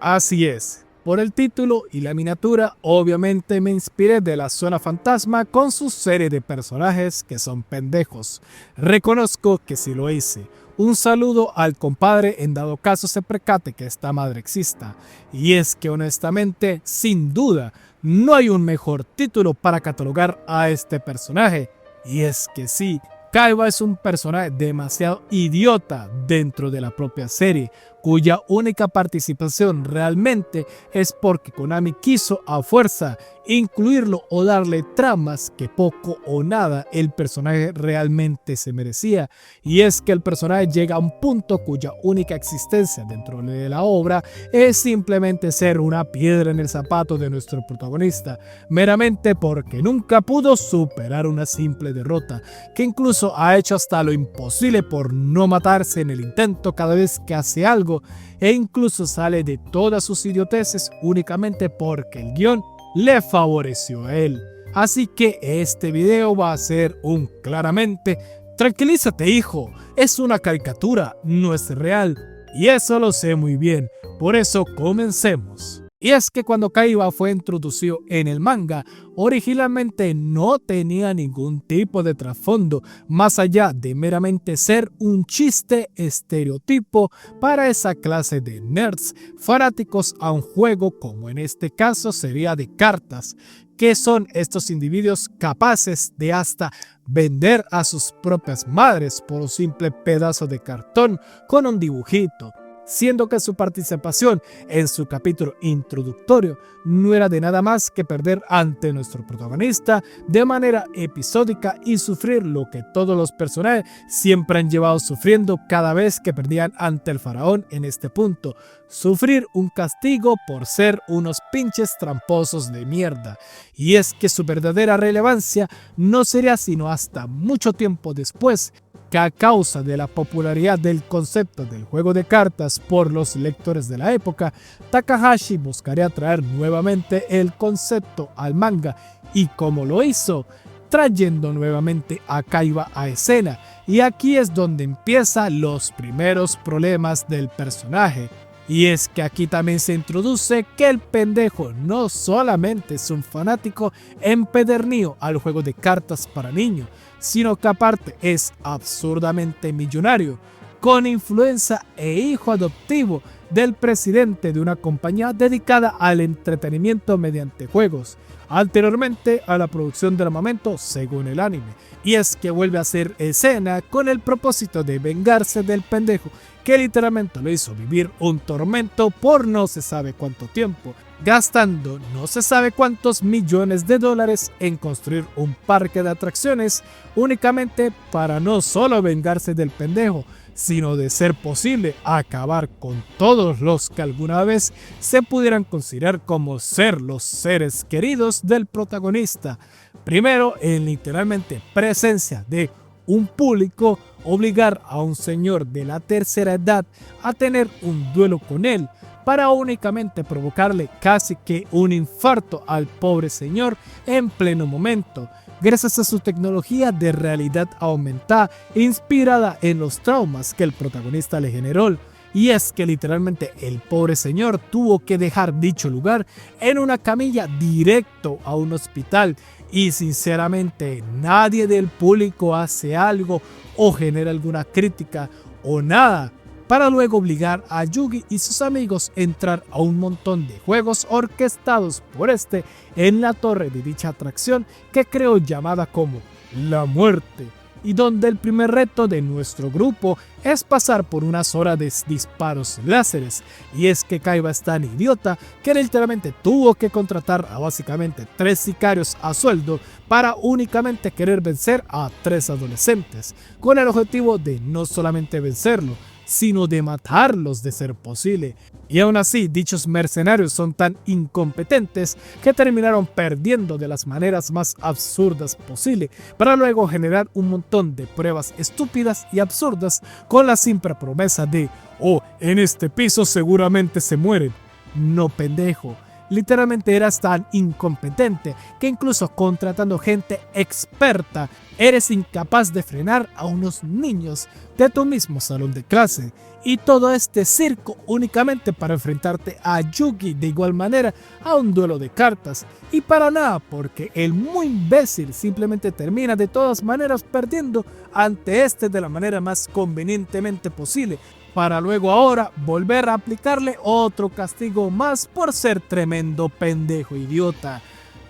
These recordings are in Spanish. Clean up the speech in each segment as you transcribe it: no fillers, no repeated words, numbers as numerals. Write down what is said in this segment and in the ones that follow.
Así es, por el título y la miniatura obviamente me inspiré de la Zona Fantasma con su serie de personajes que son pendejos. Reconozco que sí lo hice. Un saludo al compadre en dado caso se percate que esta madre exista. Y es que honestamente, sin duda, no hay un mejor título para catalogar a este personaje. Y es que sí, Kaiba es un personaje demasiado idiota dentro de la propia serie, cuya única participación realmente es porque Konami quiso a fuerza incluirlo o darle tramas que poco o nada el personaje realmente se merecía. Y es que el personaje llega a un punto cuya única existencia dentro de la obra es simplemente ser una piedra en el zapato de nuestro protagonista, meramente porque nunca pudo superar una simple derrota, que incluso ha hecho hasta lo imposible por no matarse en el intento cada vez que hace algo, e incluso sale de todas sus idioteces únicamente porque el guión le favoreció a él. Así que este video va a ser un claramente tranquilízate hijo, es una caricatura, no es real, y eso lo sé muy bien, por eso comencemos. Y es que cuando Kaiba fue introducido en el manga, originalmente no tenía ningún tipo de trasfondo, más allá de meramente ser un chiste estereotipo para esa clase de nerds fanáticos a un juego como en este caso sería de cartas, que son estos individuos capaces de hasta vender a sus propias madres por un simple pedazo de cartón con un dibujito, siendo que su participación en su capítulo introductorio no era de nada más que perder ante nuestro protagonista de manera episódica y sufrir lo que todos los personajes siempre han llevado sufriendo cada vez que perdían ante el faraón en este punto, sufrir un castigo por ser unos pinches tramposos de mierda. Y es que su verdadera relevancia no sería sino hasta mucho tiempo después, que a causa de la popularidad del concepto del juego de cartas por los lectores de la época, Takahashi buscaría traer nuevamente el concepto al manga, y como lo hizo, trayendo nuevamente a Kaiba a escena, y aquí es donde empiezan los primeros problemas del personaje. Y es que aquí también se introduce que el pendejo no solamente es un fanático empedernido al juego de cartas para niños, sino que aparte es absurdamente millonario, con influencia e hijo adoptivo del presidente de una compañía dedicada al entretenimiento mediante juegos, anteriormente a la producción del armamento según el anime. Y es que vuelve a hacer escena con el propósito de vengarse del pendejo que literalmente lo hizo vivir un tormento por no se sabe cuánto tiempo, gastando no se sabe cuántos millones de dólares en construir un parque de atracciones únicamente para no solo vengarse del pendejo, sino de ser posible acabar con todos los que alguna vez se pudieran considerar como ser los seres queridos del protagonista. Primero, en literalmente presencia de un público, obligar a un señor de la tercera edad a tener un duelo con él para únicamente provocarle casi que un infarto al pobre señor en pleno momento, gracias a su tecnología de realidad aumentada inspirada en los traumas que el protagonista le generó. Y es que literalmente el pobre señor tuvo que dejar dicho lugar en una camilla directo a un hospital, y sinceramente nadie del público hace algo o genera alguna crítica o nada, para luego obligar a Yugi y sus amigos a entrar a un montón de juegos orquestados por este en la torre de dicha atracción que creó llamada como La Muerte, y donde el primer reto de nuestro grupo es pasar por unas horas de disparos láseres. Y es que Kaiba es tan idiota que literalmente tuvo que contratar a básicamente 3 sicarios a sueldo para únicamente querer vencer a 3 adolescentes, con el objetivo de no solamente vencerlo, sino de matarlos de ser posible. Y aún así, dichos mercenarios son tan incompetentes que terminaron perdiendo de las maneras más absurdas posible, para luego generar un montón de pruebas estúpidas y absurdas con la simple promesa de, oh, en este piso seguramente se mueren. No pendejo, Literalmente eras tan incompetente que incluso contratando gente experta, eres incapaz de frenar a unos niños de tu mismo salón de clase. Y todo este circo únicamente para enfrentarte a Yugi de igual manera a un duelo de cartas. Y para nada, porque el muy imbécil simplemente termina de todas maneras perdiendo ante este de la manera más convenientemente posible, para luego ahora volver a aplicarle otro castigo más por ser tremendo pendejo idiota.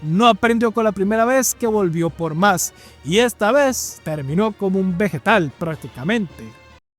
No aprendió con la primera vez que volvió por más, y esta vez terminó como un vegetal prácticamente,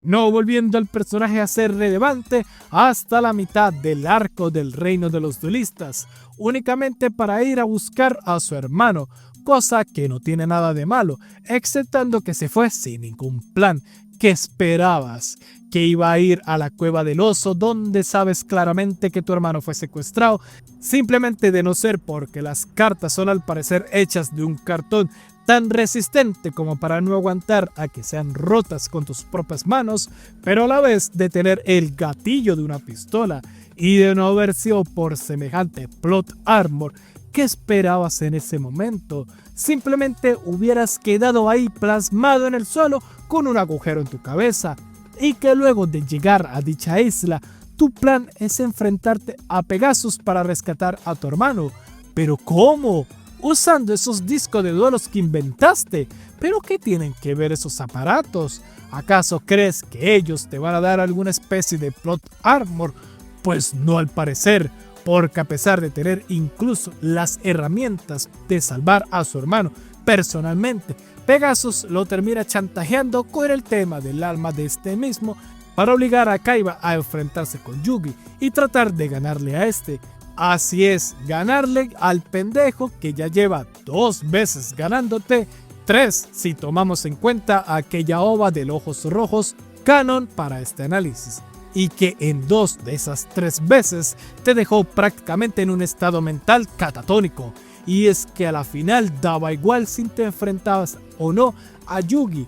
no volviendo al personaje a ser relevante hasta la mitad del arco del reino de los duelistas, únicamente para ir a buscar a su hermano, cosa que no tiene nada de malo, exceptando que se fue sin ningún plan. ¿Qué esperabas? ¿Que iba a ir a la cueva del oso donde sabes claramente que tu hermano fue secuestrado? Simplemente de no ser porque las cartas son al parecer hechas de un cartón tan resistente como para no aguantar a que sean rotas con tus propias manos, pero a la vez de tener el gatillo de una pistola y de no haber sido por semejante plot armor. ¿Qué esperabas en ese momento? Simplemente hubieras quedado ahí plasmado en el suelo con un agujero en tu cabeza, y que luego de llegar a dicha isla, tu plan es enfrentarte a Pegasus para rescatar a tu hermano. ¿Pero cómo? Usando esos discos de duelos que inventaste. ¿Pero qué tienen que ver esos aparatos? ¿Acaso crees que ellos te van a dar alguna especie de plot armor? Pues no, al parecer, porque a pesar de tener incluso las herramientas de salvar a su hermano personalmente, Pegasus lo termina chantajeando con el tema del alma de este mismo para obligar a Kaiba a enfrentarse con Yugi y tratar de ganarle a este. Así es, ganarle al pendejo que ya lleva 2 veces ganándote, 3 si tomamos en cuenta aquella ova del Ojos Rojos canon para este análisis, y que en 2 de esas 3 veces te dejó prácticamente en un estado mental catatónico. Y es que a la final daba igual si te enfrentabas o no a Yugi.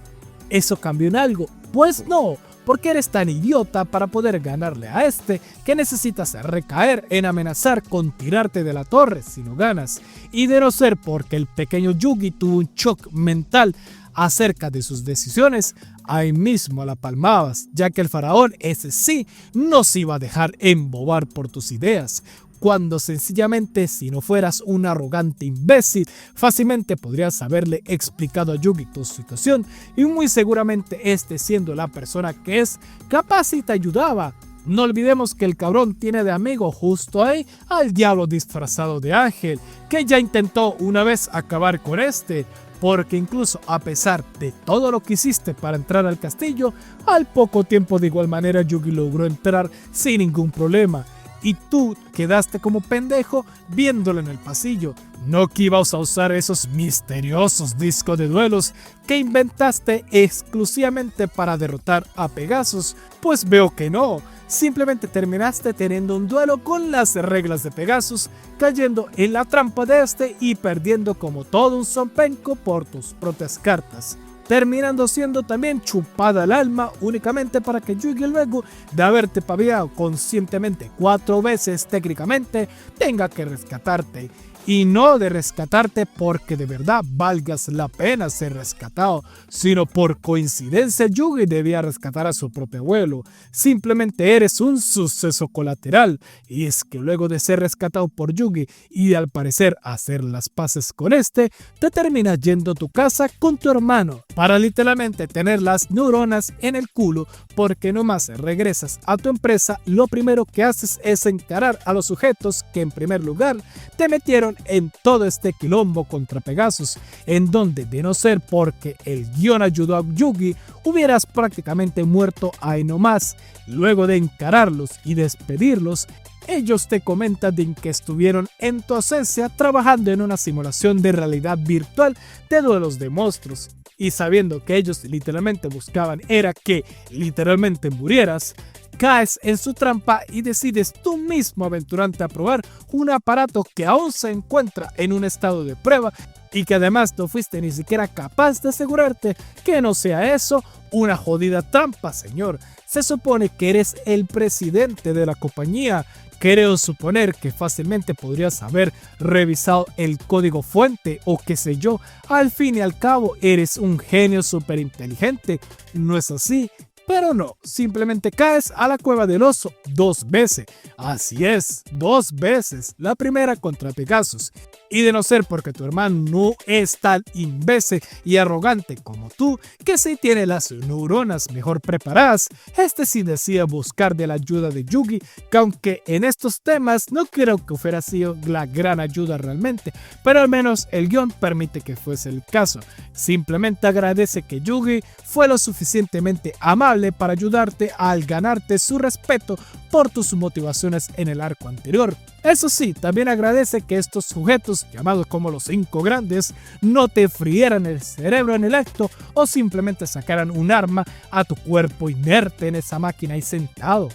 ¿Eso cambió en algo? Pues no, porque eres tan idiota para poder ganarle a este que necesitas recaer en amenazar con tirarte de la torre si no ganas. Y de no ser porque el pequeño Yugi tuvo un shock mental acerca de sus decisiones, ahí mismo la palmabas, ya que el faraón ese sí no se iba a dejar embobar por tus ideas, cuando sencillamente, si no fueras un arrogante imbécil, fácilmente podrías haberle explicado a Yugi tu situación, y muy seguramente este, siendo la persona que es, capaz y te ayudaba. No olvidemos que el cabrón tiene de amigo justo ahí al diablo disfrazado de ángel, que ya intentó una vez acabar con este, porque incluso a pesar de todo lo que hiciste para entrar al castillo, al poco tiempo de igual manera Yugi logró entrar sin ningún problema. Y tú quedaste como pendejo viéndolo en el pasillo. No que ibas a usar esos misteriosos discos de duelos que inventaste exclusivamente para derrotar a Pegasus. Pues veo que no. Simplemente terminaste teniendo un duelo con las reglas de Pegasus, cayendo en la trampa de este y perdiendo como todo un zompenco por tus propias cartas, terminando siendo también chupada el alma únicamente para que Yugi, luego de haberte paviado conscientemente 4 veces técnicamente, tenga que rescatarte. Y no de rescatarte porque de verdad valgas la pena ser rescatado, sino por coincidencia Yugi debía rescatar a su propio abuelo. Simplemente eres un suceso colateral, y es que luego de ser rescatado por Yugi y de al parecer hacer las paces con este, te terminas yendo a tu casa con tu hermano para literalmente tener las neuronas en el culo, porque nomás regresas a tu empresa, lo primero que haces es encarar a los sujetos que en primer lugar te metieron en todo este quilombo contra Pegasus, en donde de no ser porque el guión ayudó a Yugi, hubieras prácticamente muerto ahí nomás. Luego de encararlos y despedirlos, ellos te comentan de que estuvieron en tu ausencia trabajando en una simulación de realidad virtual de duelos de monstruos, y sabiendo que ellos literalmente buscaban era que literalmente murieras, caes en su trampa y decides tú mismo aventurarte a probar un aparato que aún se encuentra en un estado de prueba, y que además no fuiste ni siquiera capaz de asegurarte que no sea eso una jodida trampa, señor. Se supone que eres el presidente de la compañía, Creo suponer que fácilmente podrías haber revisado el código fuente o qué sé yo. Al fin y al cabo eres un genio súper inteligente, ¿no es así? Pero no, simplemente caes a la cueva del oso 2 veces. Así es, 2 veces. La primera contra Pegasus. Y de no ser porque tu hermano no es tan imbécil y arrogante como tú, que sí tiene las neuronas mejor preparadas, este sí decía buscar de la ayuda de Yugi, que aunque en estos temas no creo que hubiera sido la gran ayuda realmente, pero al menos el guión permite que fuese el caso. Simplemente agradece que Yugi fue lo suficientemente amable para ayudarte al ganarte su respeto por tus motivaciones en el arco anterior. Eso sí, también agradece que estos sujetos, llamados como los 5 grandes, no te frieran el cerebro en el acto o simplemente sacaran un arma a tu cuerpo inerte en esa máquina ahí sentado.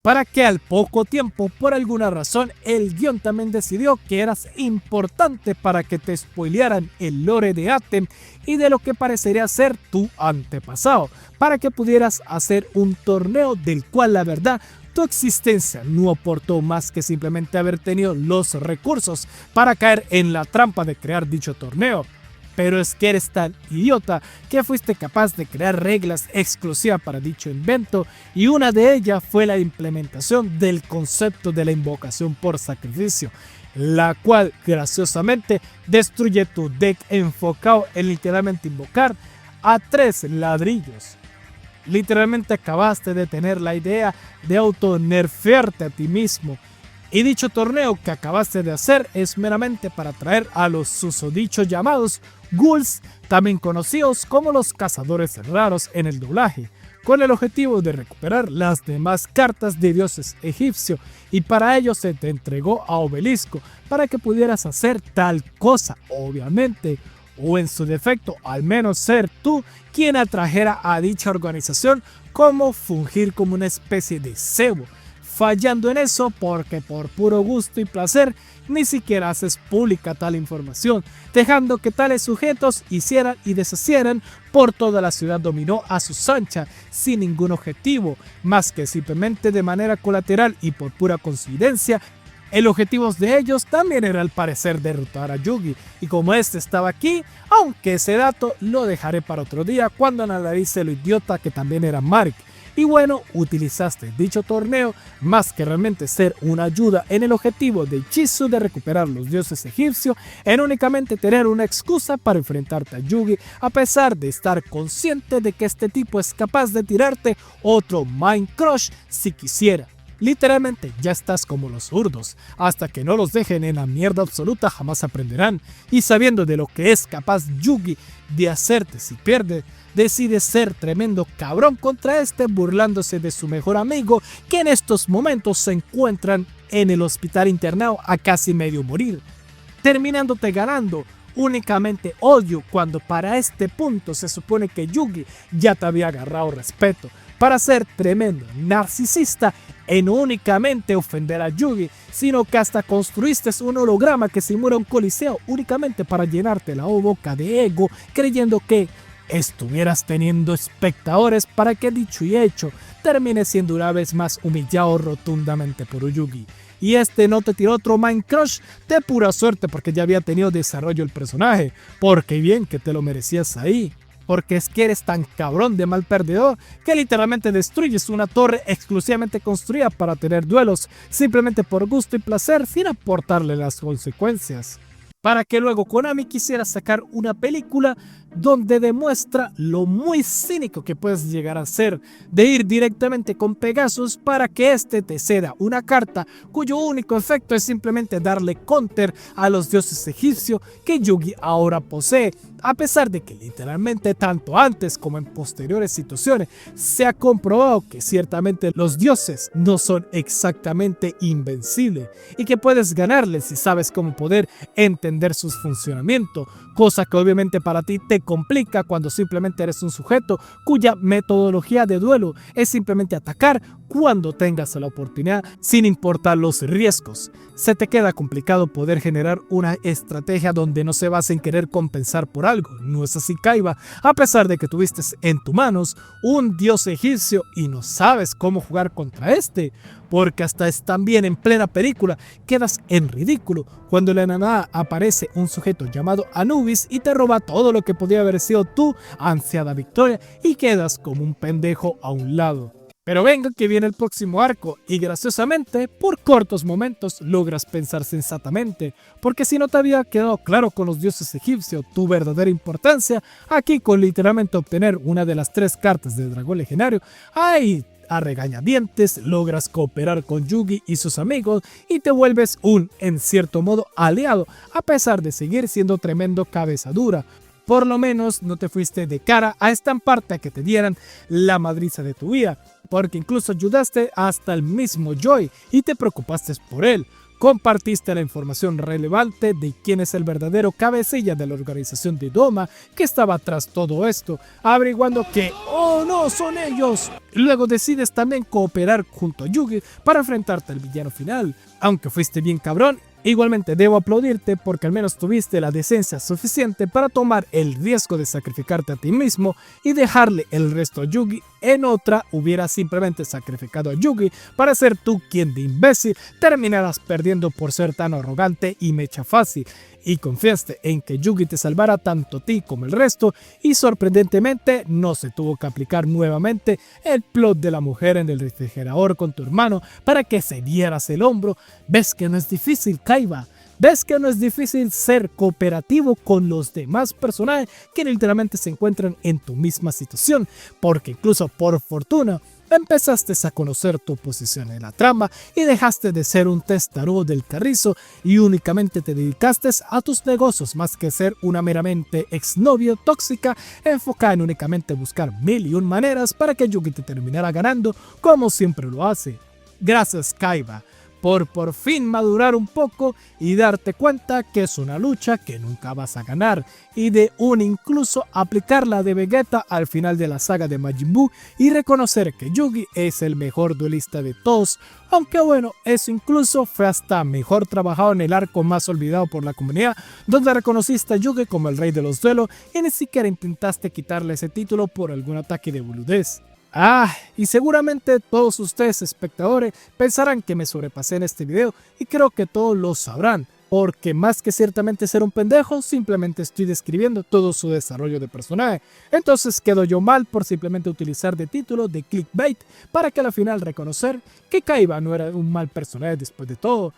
Para que al poco tiempo, por alguna razón, el guión también decidió que eras importante para que te spoilearan el lore de Atem y de lo que parecería ser tu antepasado, para que pudieras hacer un torneo del cual la verdad tu existencia no aportó más que simplemente haber tenido los recursos para caer en la trampa de crear dicho torneo. Pero es que eres tan idiota que fuiste capaz de crear reglas exclusivas para dicho invento y una de ellas fue la implementación del concepto de la invocación por sacrificio, la cual graciosamente destruye tu deck enfocado en literalmente invocar a 3 ladrillos. Literalmente acabaste de tener la idea de auto-nerfearte a ti mismo. Y dicho torneo que acabaste de hacer es meramente para traer a los susodichos llamados ghouls, también conocidos como los cazadores raros en el doblaje, con el objetivo de recuperar las demás cartas de dioses egipcios, y para ello se te entregó a Obelisco para que pudieras hacer tal cosa, obviamente, o en su defecto al menos ser tú quien atrajera a dicha organización, como fungir como una especie de cebo, fallando en eso porque por puro gusto y placer ni siquiera haces pública tal información, dejando que tales sujetos hicieran y deshicieran por toda la ciudad dominó a sus anchas sin ningún objetivo, más que simplemente de manera colateral y por pura coincidencia. El objetivo de ellos también era al parecer derrotar a Yugi, y como este estaba aquí, aunque ese dato lo dejaré para otro día cuando analice lo idiota que también era Mark. Y bueno, utilizaste dicho torneo más que realmente ser una ayuda en el objetivo de Ichizu de recuperar los dioses egipcios, en únicamente tener una excusa para enfrentarte a Yugi, a pesar de estar consciente de que este tipo es capaz de tirarte otro Mind Crush si quisiera. Literalmente ya estás como los zurdos, hasta que no los dejen en la mierda absoluta jamás aprenderán, y sabiendo de lo que es capaz Yugi de hacerte si pierde, decide ser tremendo cabrón contra este, burlándose de su mejor amigo que en estos momentos se encuentran en el hospital internado a casi medio morir, terminándote ganando únicamente odio cuando para este punto se supone que Yugi ya te había agarrado respeto para ser tremendo narcisista en no únicamente ofender a Yugi, sino que hasta construiste un holograma que simula un coliseo únicamente para llenarte la boca de ego, creyendo que estuvieras teniendo espectadores para que dicho y hecho termine siendo una vez más humillado rotundamente por Yugi. Y este no te tiró otro Mind Crush de pura suerte porque ya había tenido desarrollo el personaje, porque bien que te lo merecías ahí. Porque es que eres tan cabrón de mal perdedor que literalmente destruyes una torre exclusivamente construida para tener duelos simplemente por gusto y placer sin aportarle las consecuencias. Para que luego Konami quisiera sacar una película donde demuestra lo muy cínico que puedes llegar a ser de ir directamente con Pegasus para que este te ceda una carta cuyo único efecto es simplemente darle counter a los dioses egipcios que Yugi ahora posee, a pesar de que literalmente tanto antes como en posteriores situaciones se ha comprobado que ciertamente los dioses no son exactamente invencibles y que puedes ganarles si sabes cómo poder entender sus funcionamientos, cosa que obviamente para ti te complica cuando simplemente eres un sujeto cuya metodología de duelo es simplemente atacar cuando tengas la oportunidad sin importar los riesgos. Se te queda complicado poder generar una estrategia donde no se basa en querer compensar por algo, ¿no es así, Kaiba? A pesar de que tuviste en tus manos un dios egipcio y no sabes cómo jugar contra este, porque hasta es también en plena película quedas en ridículo cuando de la nada aparece un sujeto llamado Anubis y te roba todo lo que podría haber sido tu ansiada victoria y quedas como un pendejo a un lado. Pero venga que viene el próximo arco y graciosamente, por cortos momentos logras pensar sensatamente, porque si no te había quedado claro con los dioses egipcios tu verdadera importancia, aquí con literalmente obtener una de las 3 cartas del dragón legendario, ahí a regañadientes logras cooperar con Yugi y sus amigos y te vuelves un, en cierto modo, aliado, a pesar de seguir siendo tremendo cabeza dura. Por lo menos no te fuiste de cara a estamparte a que te dieran la madriza de tu vida, porque incluso ayudaste hasta el mismo Joy y te preocupaste por él. Compartiste la información relevante de quién es el verdadero cabecilla de la organización de Doma que estaba tras todo esto, averiguando que ¡oh no, son ellos! Luego decides también cooperar junto a Yugi para enfrentarte al villano final. Aunque fuiste bien cabrón, igualmente debo aplaudirte porque al menos tuviste la decencia suficiente para tomar el riesgo de sacrificarte a ti mismo y dejarle el resto a Yugi. En otra, hubieras simplemente sacrificado a Yugi para ser tú quien de imbécil terminarás perdiendo por ser tan arrogante y mecha fácil. Y confiaste en que Yugi te salvara tanto a ti como el resto y sorprendentemente no se tuvo que aplicar nuevamente el plot de la mujer en el refrigerador con tu hermano para que se dieras el hombro. ¿Ves que no es difícil, Kaiba? ¿Ves que no es difícil ser cooperativo con los demás personajes que literalmente se encuentran en tu misma situación? Porque incluso por fortuna empezaste a conocer tu posición en la trama y dejaste de ser un testarudo del carrizo y únicamente te dedicaste a tus negocios más que ser una meramente exnovia tóxica enfocada en únicamente buscar 1001 maneras para que Yugi te terminara ganando como siempre lo hace. Gracias, Kaiba, por fin madurar un poco y darte cuenta que es una lucha que nunca vas a ganar y de incluso aplicar la de Vegeta al final de la saga de Majin Buu y reconocer que Yugi es el mejor duelista de todos, aunque bueno, eso incluso fue hasta mejor trabajado en el arco más olvidado por la comunidad, donde reconociste a Yugi como el rey de los duelos y ni siquiera intentaste quitarle ese título por algún ataque de boludez. Y seguramente todos ustedes espectadores pensarán que me sobrepasé en este video y creo que todos lo sabrán, porque más que ciertamente ser un pendejo, simplemente estoy describiendo todo su desarrollo de personaje. Entonces quedo yo mal por simplemente utilizar de título de clickbait para que al final reconocer que Kaiba no era un mal personaje después de todo.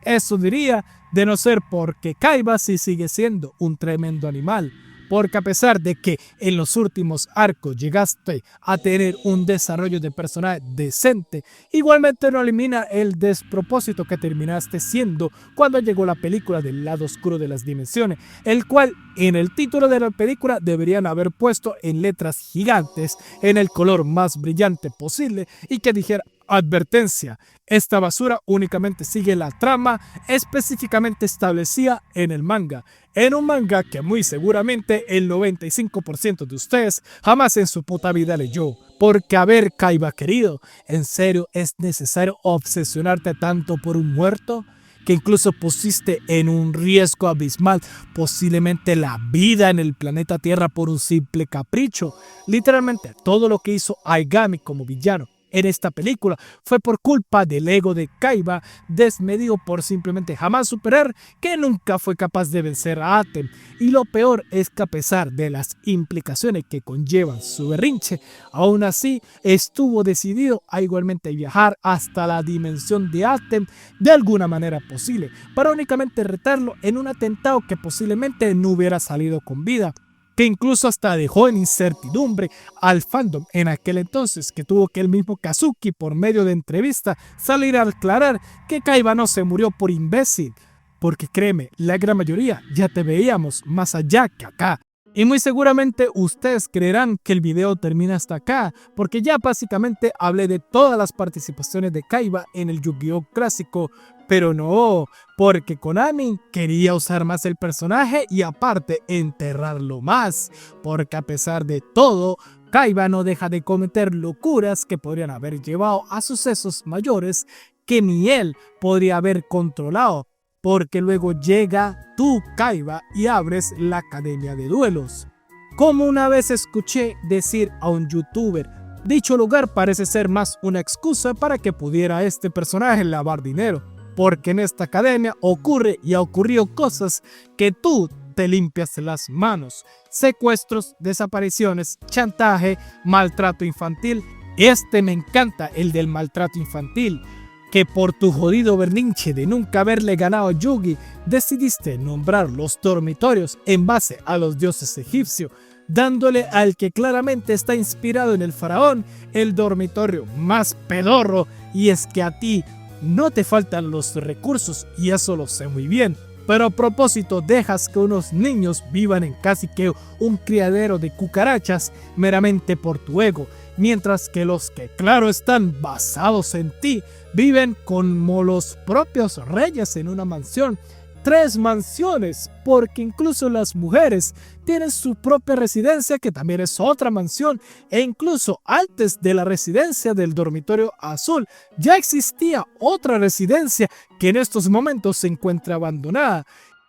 Eso diría, de no ser porque Kaiba sí sigue siendo un tremendo animal. Porque a pesar de que en los últimos arcos llegaste a tener un desarrollo de personaje decente, igualmente no elimina el despropósito que terminaste siendo cuando llegó la película del lado oscuro de las dimensiones, el cual en el título de la película deberían haber puesto en letras gigantes en el color más brillante posible y que dijera: advertencia, esta basura únicamente sigue la trama específicamente establecida en el manga. En un manga que muy seguramente el 95% de ustedes jamás en su puta vida leyó. Porque a ver, Kaiba querido, ¿en serio es necesario obsesionarte tanto por un muerto? Que incluso pusiste en un riesgo abismal posiblemente la vida en el planeta Tierra por un simple capricho. Literalmente todo lo que hizo Aigami como villano en esta película fue por culpa del ego de Kaiba, desmedido por simplemente jamás superar que nunca fue capaz de vencer a Atem. Y lo peor es que a pesar de las implicaciones que conllevan su berrinche, aún así estuvo decidido a igualmente viajar hasta la dimensión de Atem de alguna manera posible, para únicamente retarlo en un atentado que posiblemente no hubiera salido con vida, que incluso hasta dejó en incertidumbre al fandom en aquel entonces, que tuvo que el mismo Kazuki por medio de entrevista salir a aclarar que Kaiba no se murió por imbécil, porque créeme, la gran mayoría ya te veíamos más allá que acá. Y muy seguramente ustedes creerán que el video termina hasta acá, porque ya básicamente hablé de todas las participaciones de Kaiba en el Yu-Gi-Oh! Clásico, pero no, porque Konami quería usar más el personaje y aparte enterrarlo más, porque a pesar de todo, Kaiba no deja de cometer locuras que podrían haber llevado a sucesos mayores que ni él podría haber controlado. Porque luego llega tú, Kaiba, y abres la academia de duelos. Como una vez escuché decir a un youtuber Dicho lugar parece ser más una excusa para que pudiera este personaje lavar dinero, porque en esta academia ocurre y ha ocurrido cosas que tú te limpias las manos: secuestros, desapariciones, chantaje, maltrato infantil. Este me encanta, el del maltrato infantil, que por tu jodido berrinche de nunca haberle ganado a Yugi, decidiste nombrar los dormitorios en base a los dioses egipcios, dándole al que claramente está inspirado en el faraón el dormitorio más pedorro. Y es que a ti no te faltan los recursos, y eso lo sé muy bien, pero a propósito dejas que unos niños vivan en casi que un criadero de cucarachas meramente por tu ego, mientras que los que claro están basados en ti viven como los propios reyes en una mansión. 3 mansiones, porque incluso las mujeres tienen su propia residencia, que también es otra mansión, e incluso antes de la residencia del dormitorio azul ya existía otra residencia que en estos momentos se encuentra abandonada.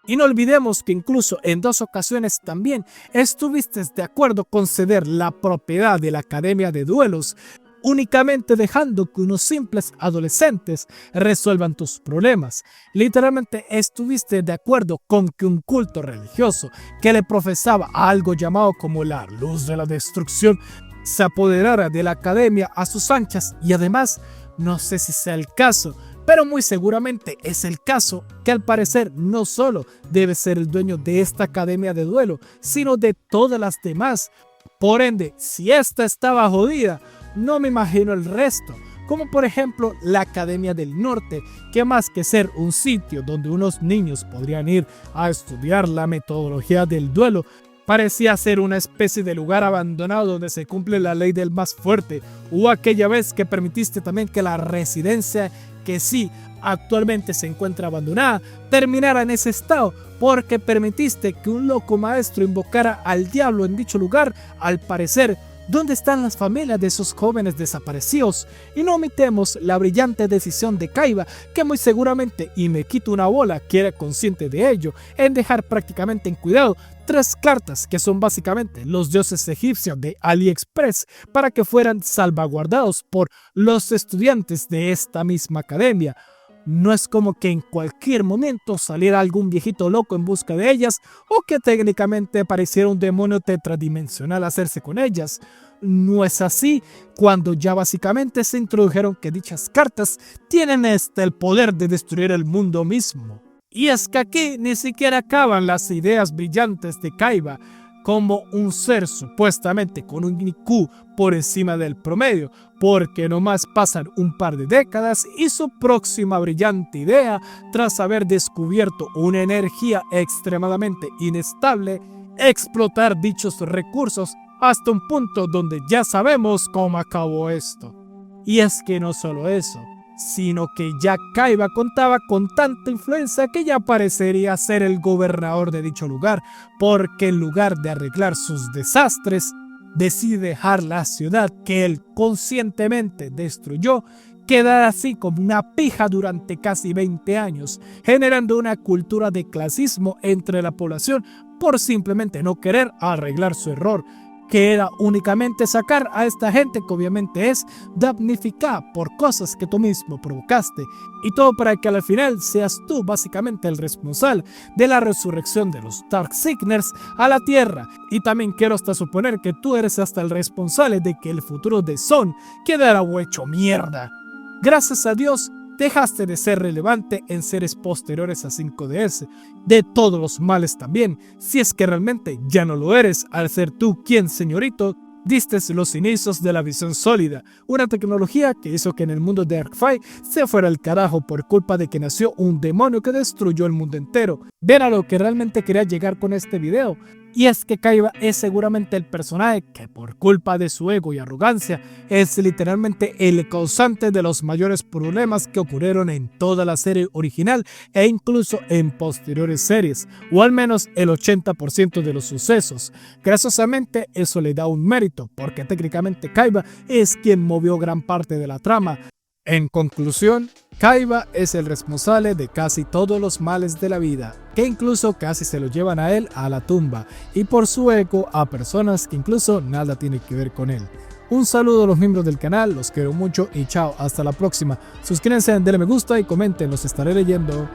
Y no olvidemos que incluso en 2 ocasiones también estuviste de acuerdo con ceder la propiedad de la Academia de Duelos, únicamente dejando que unos simples adolescentes resuelvan tus problemas. Literalmente estuviste de acuerdo con que un culto religioso que le profesaba algo llamado como la luz de la destrucción se apoderara de la academia a sus anchas. Y además, no sé si sea el caso, pero muy seguramente es el caso, que al parecer no solo debe ser el dueño de esta academia de duelo, sino de todas las demás. Por ende, si esta estaba jodida, no me imagino el resto, como por ejemplo la Academia del Norte, que más que ser un sitio donde unos niños podrían ir a estudiar la metodología del duelo, parecía ser una especie de lugar abandonado donde se cumple la ley del más fuerte. O aquella vez que permitiste también que la residencia, que sí, actualmente se encuentra abandonada, terminara en ese estado, porque permitiste que un loco maestro invocara al diablo en dicho lugar. Al parecer, ¿dónde están las familias de esos jóvenes desaparecidos? Y no omitemos la brillante decisión de Kaiba, que muy seguramente, y me quito una bola que era consciente de ello, en dejar prácticamente en cuidado 3 cartas que son básicamente los dioses egipcios de AliExpress para que fueran salvaguardados por los estudiantes de esta misma academia. No es como que en cualquier momento saliera algún viejito loco en busca de ellas, o que técnicamente apareciera un demonio tetradimensional a hacerse con ellas. No es así, cuando ya básicamente se introdujeron que dichas cartas tienen el poder de destruir el mundo mismo. Y es que aquí ni siquiera acaban las ideas brillantes de Kaiba, como un ser supuestamente con un IQ por encima del promedio, porque nomás pasan un par de décadas y su próxima brillante idea, tras haber descubierto una energía extremadamente inestable, explotar dichos recursos hasta un punto donde ya sabemos cómo acabó esto. Y es que no solo eso, sino que ya Kaiba contaba con tanta influencia que ya parecería ser el gobernador de dicho lugar, porque en lugar de arreglar sus desastres, decide dejar la ciudad que él conscientemente destruyó quedar así como una pija durante casi 20 años, generando una cultura de clasismo entre la población por simplemente no querer arreglar su error, que era únicamente sacar a esta gente que obviamente es damnificada por cosas que tú mismo provocaste, y todo para que al final seas tú básicamente el responsable de la resurrección de los Darksigners a la Tierra. Y también quiero hasta suponer que tú eres hasta el responsable de que el futuro de Son quedara hecho mierda. Gracias a Dios, dejaste de ser relevante en series posteriores a 5DS, de todos los males también, si es que realmente ya no lo eres, al ser tú quien, señorito, diste los inicios de la visión sólida, una tecnología que hizo que en el mundo de Darkfire se fuera al carajo por culpa de que nació un demonio que destruyó el mundo entero. Ven a lo que realmente quería llegar con este video, y es que Kaiba es seguramente el personaje que por culpa de su ego y arrogancia es literalmente el causante de los mayores problemas que ocurrieron en toda la serie original e incluso en posteriores series, o al menos el 80% de los sucesos. Graciosamente eso le da un mérito, porque técnicamente Kaiba es quien movió gran parte de la trama. En conclusión, Kaiba es el responsable de casi todos los males de la vida, que incluso casi se lo llevan a él a la tumba, y por su ego a personas que incluso nada tienen que ver con él. Un saludo a los miembros del canal, los quiero mucho y chao, hasta la próxima. Suscríbanse, denle me gusta y comenten, los estaré leyendo.